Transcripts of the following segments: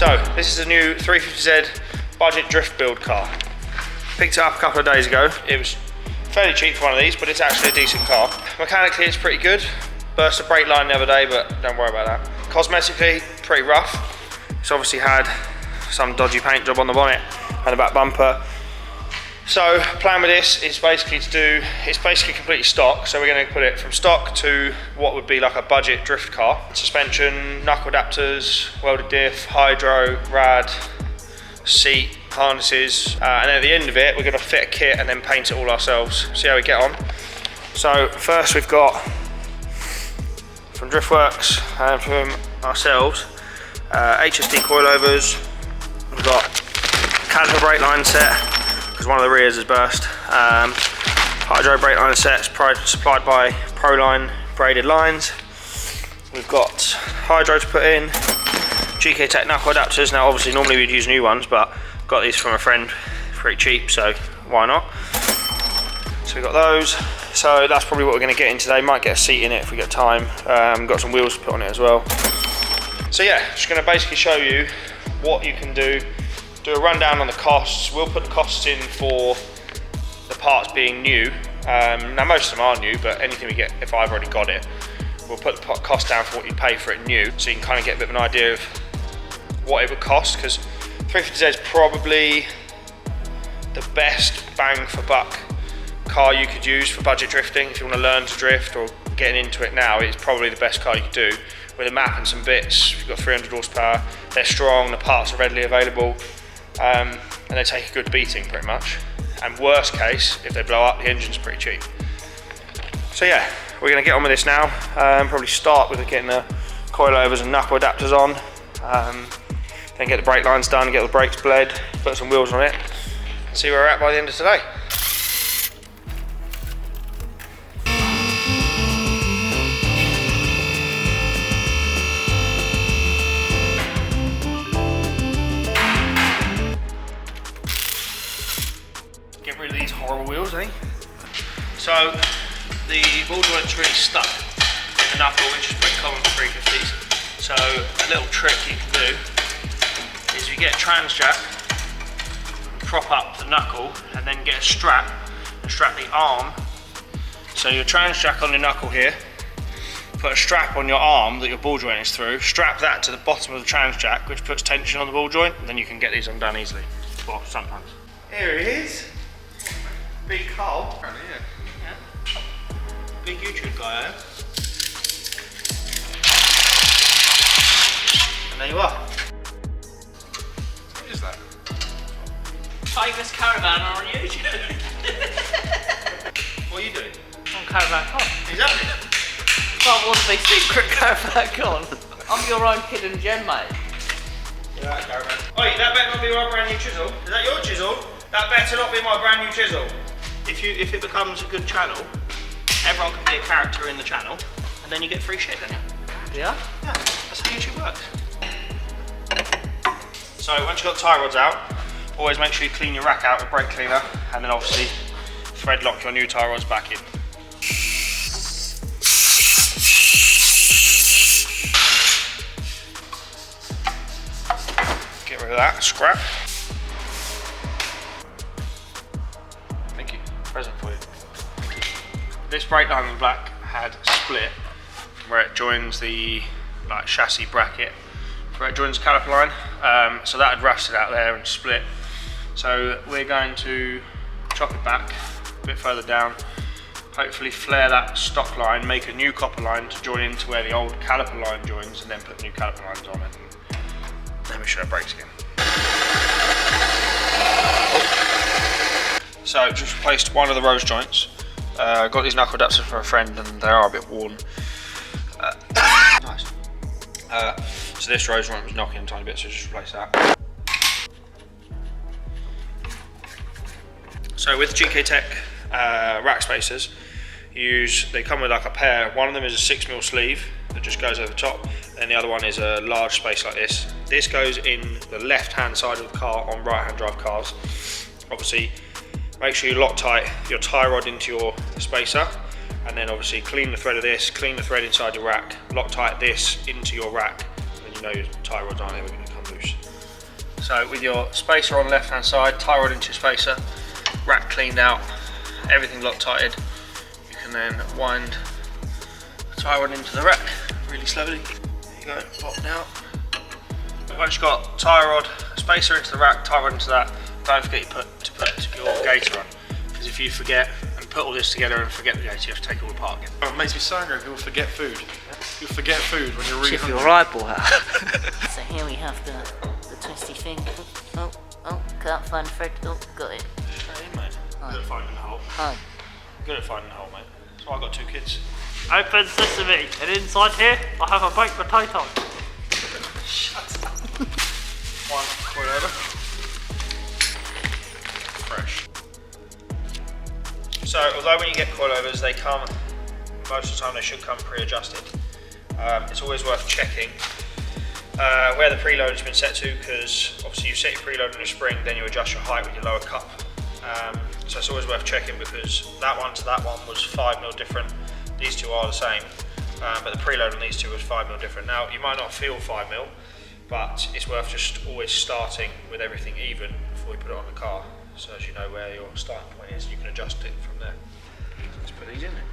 So this is a new 350Z budget drift build car. Picked it up a couple of days ago. It was fairly cheap for one of these, but it's actually a decent car. Mechanically it's pretty good. Burst a brake line the other day, but don't worry about that. Cosmetically, pretty rough. It's obviously had some dodgy paint job on the bonnet and the back bumper. So plan with this is basically it's basically completely stock. So we're going to put it from stock to what would be like a budget drift car. Suspension, knuckle adapters, welded diff, hydro, rad, seat, harnesses, and at the end of it we're going to fit a kit and then paint it all ourselves. See how we get on. So first we've got from Driftworks and from ourselves HSD coilovers. We've got caliper brake line set because one of the rears has burst. Hydro brake line sets supplied by Proline braided lines. We've got hydro to put in. GK Tech knuckle adapters. Now obviously normally we'd use new ones, but got these from a friend pretty cheap, so why not? So we've got those. So that's probably what we're going to get in today. Might get a seat in it if we get time. Got some wheels to put on it as well. So yeah, just going to basically show you what you can do a rundown on the costs. We'll put the costs in for the parts being new. Now most of them are new, but anything we get, if I've already got it, we'll put the cost down for what you pay for it new, so you can kind of get a bit of an idea of what it would cost, because 350Z is probably the best bang for buck car you could use for budget drifting. If you want to learn to drift or getting into it now, it's probably the best car you could do. With a map and some bits, you've got 300 horsepower, they're strong, the parts are readily available, and they take a good beating pretty much. And worst case, if they blow up, the engine's pretty cheap. So yeah, we're going to get on with this now. Probably start with getting the coilovers and knuckle adapters on, then get the brake lines done, get the brakes bled, put some wheels on it, and see where we're at by the end of today. Get rid of these horrible wheels, eh? So the ball joint's really stuck in the knuckle, which is pretty common for 350s. So a little trick you can do is you get a trans jack, prop up the knuckle, and then get a strap and strap the arm. So your trans jack on your knuckle here, put a strap on your arm that your ball joint is through, strap that to the bottom of the trans jack, which puts tension on the ball joint, and then you can get these undone easily. Well, sometimes. Here he is. Big Carl. Yeah. Big YouTube guy, eh? And there you are. What is that? Famous caravaner on YouTube. What are you doing? On Caravan.com. Exactly. Can't want to be secret Caravan.com. I'm your own hidden gem, mate. Yeah, caravan. Oi, that better not be my brand new chisel. Is that your chisel? That better not be my brand new chisel. If it becomes a good channel, everyone can be a character in the channel, and then you get free shit, don't you? Yeah? Yeah, that's how YouTube works. So once you've got the tie rods out, always make sure you clean your rack out with brake cleaner, and then obviously thread lock your new tie rods back in. Get rid of that scrap. Thank you. Present for you. This brake line in the black had split where it joins the chassis bracket, where it joins the caliper line. So that had rusted out there and split. So we're going to chop it back a bit further down, hopefully flare that stock line, make a new copper line to join into where the old caliper line joins, and then put new caliper lines on it. And let me show the brakes again. So just replaced one of the rose joints. Got these knuckle adapters from a friend and they are a bit worn. Nice. So this rose joint was knocking a tiny bit, so just replace that. So with GK Tech rack spacers, they come with like a pair. One of them is a 6mm sleeve that just goes over the top, and the other one is a large space like this. This goes in the left hand side of the car on right hand drive cars. Obviously make sure you lock tight your tie rod into your spacer, and then obviously clean the thread of this, clean the thread inside your rack, lock tight this into your rack, and then you know your tie rods aren't ever going to come loose. So with your spacer on the left hand side, tie rod into your spacer, rack cleaned out, everything Loctited, you can then wind the tie rod into the rack really slowly. There you go, pop it out. Once you've got tie rod, spacer into the rack, tie rod into that, don't forget to put your gator on. Because if you forget and put all this together and forget the gator, you have to take it all apart again. Oh, it makes me so angry if people forget food. You'll forget food when you're really hungry. Your eyeball out. So here we have the twisty thing. Oh, can't find the thread. Oh, got it. Hey mate, good at finding the hole. Oh. Good at finding the hole, mate. So I've got 2 kids. Open sesame, and inside here I have a baked potato. Shut up. One coilover. Fresh. So although when you get coilovers they come, most of the time they should come pre-adjusted. It's always worth checking where the preload has been set to, because obviously you set your preload on your spring, then you adjust your height with your lower cup. So it's always worth checking, because that one to that one was 5mm different. These two are the same, but the preload on these two was 5mm different. Now you might not feel 5mm, but it's worth just always starting with everything even before you put it on the car, so as you know where your starting point is, you can adjust it from there. So let's put these in there.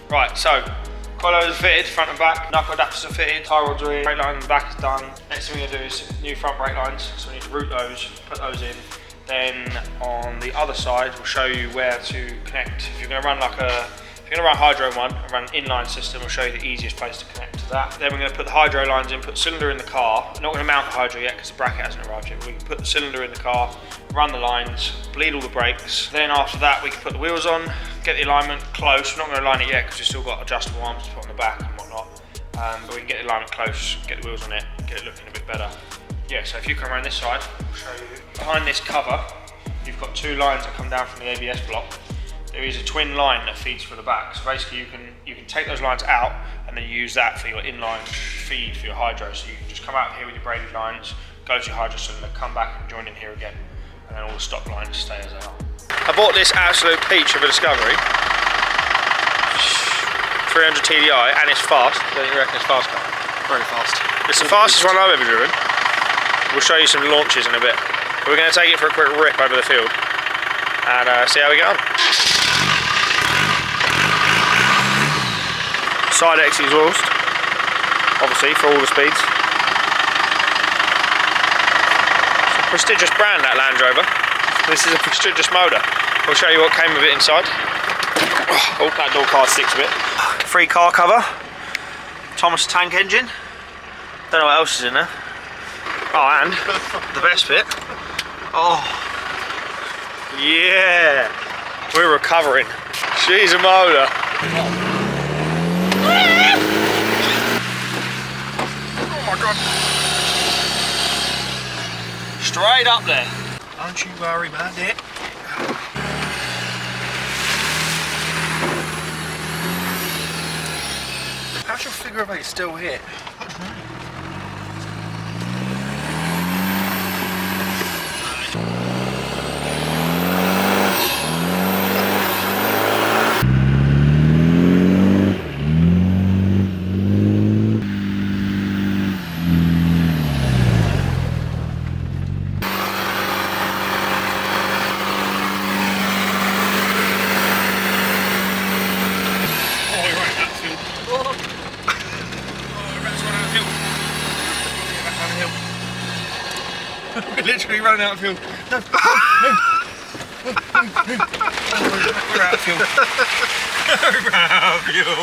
Right, so coilovers are fitted, front and back, knuckle adapters are fitted, tie rods are in, brake line in the back is done. Next thing we're going to do is new front brake lines, so we need to route those, put those in. Then on the other side, we'll show you where to connect. If you're going to run hydro one and run an inline system, we'll show you the easiest place to connect to that. Then we're going to put the hydro lines in, put the cylinder in the car. We're not going to mount the hydro yet because the bracket hasn't arrived yet. We can put the cylinder in the car, run the lines, bleed all the brakes. Then after that we can put the wheels on, get the alignment close. We're not going to align it yet because we've still got adjustable arms to put on the back and whatnot. But we can get the alignment close, get the wheels on it, get it looking a bit better. Yeah, so if you come around this side, I'll show you. Behind this cover, you've got 2 lines that come down from the ABS block. There is a twin line that feeds for the back. So basically you can take those lines out and then use that for your inline feed for your hydro. So you can just come out here with your braided lines, go to your hydro cylinder, come back and join in here again. And then all the stock lines stay as they are. I bought this absolute peach of a Discovery. 300 TDI, and it's fast. Don't you reckon it's fast car? Very fast. It's the fastest one I've ever driven. We'll show you some launches in a bit. We're going to take it for a quick rip over the field and see how we get on. Side X exhaust, obviously for all the speeds. It's a prestigious brand, that Land Rover. This is a prestigious motor. We'll show you what came with it inside. Oh, that door card sticks a bit. Free car cover. Thomas tank engine. Don't know what else is in there. Oh, and the best bit. Oh, yeah. We're recovering. She's a motor. Oh my God. Straight up there. Don't you worry about it. How's your figure of 8 still here? We're literally running out of fuel. No. We're out of fuel. We're out of fuel.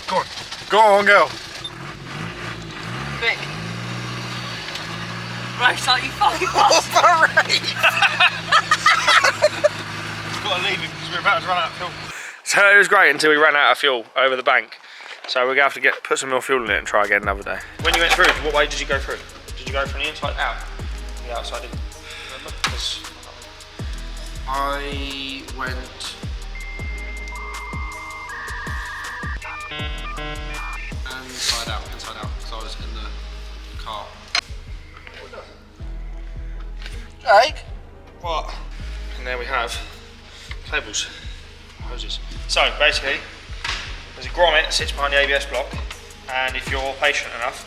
Go on. Go on, girl. Quick. Race like you fucking What's the race? Got to leave him because we're about to run out of fuel. So it was great until we ran out of fuel over the bank. So we're going to have to put some more fuel in it and try again another day. When you went through, what way did you go through? Did you go from the inside out? The outside in? Remember? I went and inside out, because I was in the car. Jake? What? And there we have cables, hoses. So basically, there's a grommet that sits behind the ABS block, and if you're patient enough,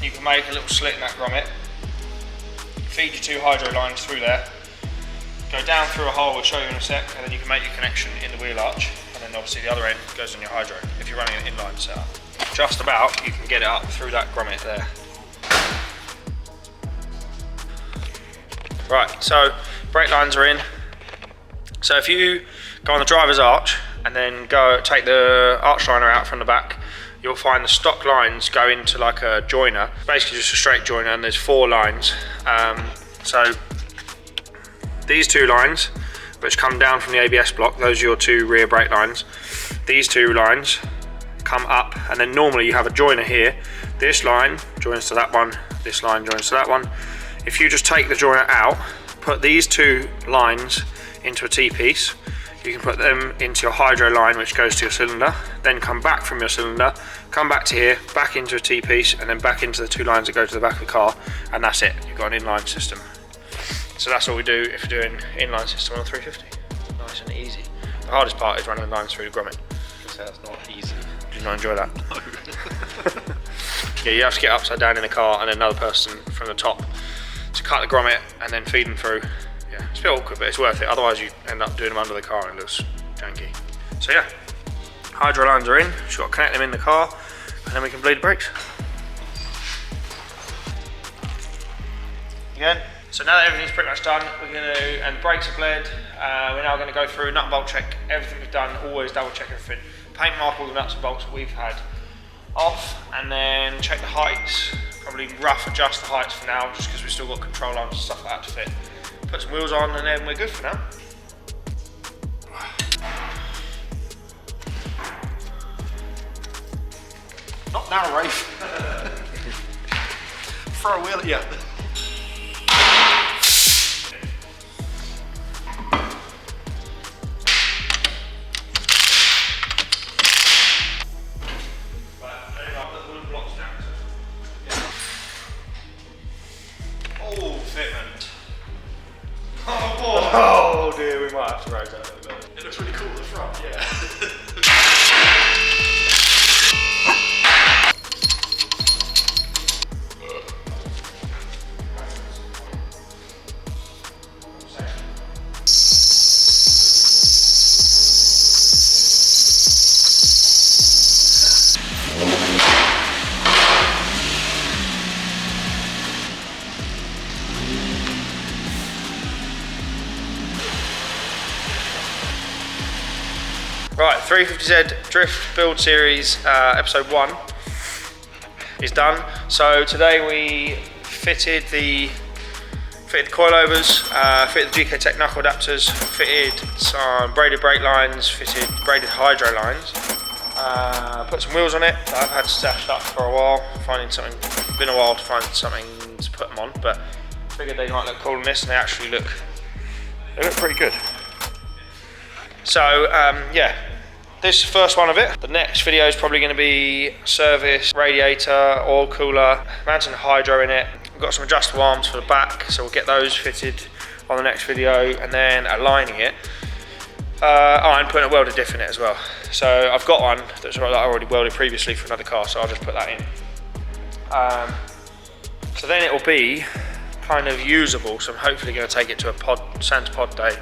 you can make a little slit in that grommet, feed your 2 hydro lines through there, go down through a hole, we'll show you in a sec, and then you can make your connection in the wheel arch, and then obviously the other end goes on your hydro if you're running an inline setup. Just about, you can get it up through that grommet there. Right, so brake lines are in. So if you go on the driver's arch and then go take the arch liner out from the back, you'll find the stock lines go into like a joiner, basically just a straight joiner, and there's 4 lines. So these 2 lines, which come down from the ABS block, those are your 2 rear brake lines. These 2 lines come up, and then normally you have a joiner here. This line joins to that one, this line joins to that one. If you just take the joiner out, put these 2 lines into a T-piece, you can put them into your hydro line, which goes to your cylinder, then come back from your cylinder, come back to here, back into a T-piece, and then back into the 2 lines that go to the back of the car, and that's it. You've got an inline system. So that's all we do if you're doing inline system on a 350. Nice and easy. The hardest part is running the lines through the grommet. So that's not easy. Did you not enjoy that? No. Yeah, you have to get upside down in the car, and then another person from the top to cut the grommet and then feed them through. Yeah, it's a bit awkward, but it's worth it. Otherwise, you end up doing them under the car and it looks janky. So yeah, hydro lines are in. Just got to connect them in the car, and then we can bleed the brakes. Again. So now that everything's pretty much done, and the brakes are bled, we're now going to go through nut and bolt check everything we've done. Always double check everything. Paint mark all the nuts and bolts that we've had off, and then check the heights. Probably rough adjust the heights for now, just because we've still got control arms and stuff like that to fit. Put some wheels on, and then we're good for now. Not now, Rafe. Throw a wheel at you. Oh dear, we might have to raise that a little bit. It looks really cool at the front, yeah. Right, 350Z Drift Build Series episode 1 is done. So today we fitted the coilovers, fitted the GK Tech Knuckle adapters, fitted some braided brake lines, fitted braided hydro lines, put some wheels on it that I've had stashed up for a while, been a while to find something to put them on, but figured they might look cool in this, and they look pretty good. So yeah, this is the first one of it. The next video is probably going to be service, radiator, oil cooler, mounting hydro in it. We've got some adjustable arms for the back, so we'll get those fitted on the next video, and then aligning it. And putting a welded diff in it as well. So I've got one that I already welded previously for another car, so I'll just put that in. So then it will be kind of usable, so I'm hopefully going to take it to a Santa Pod day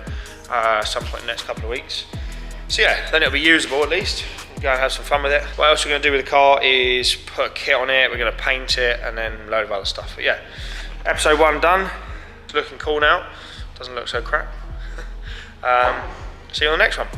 some point in the next couple of weeks. So yeah, then it'll be usable at least. We'll go and have some fun with it. What else we're going to do with the car is put a kit on it, we're going to paint it, and then a load of other stuff. But yeah, episode 1 done. It's looking cool now. Doesn't look so crap. See you on the next one.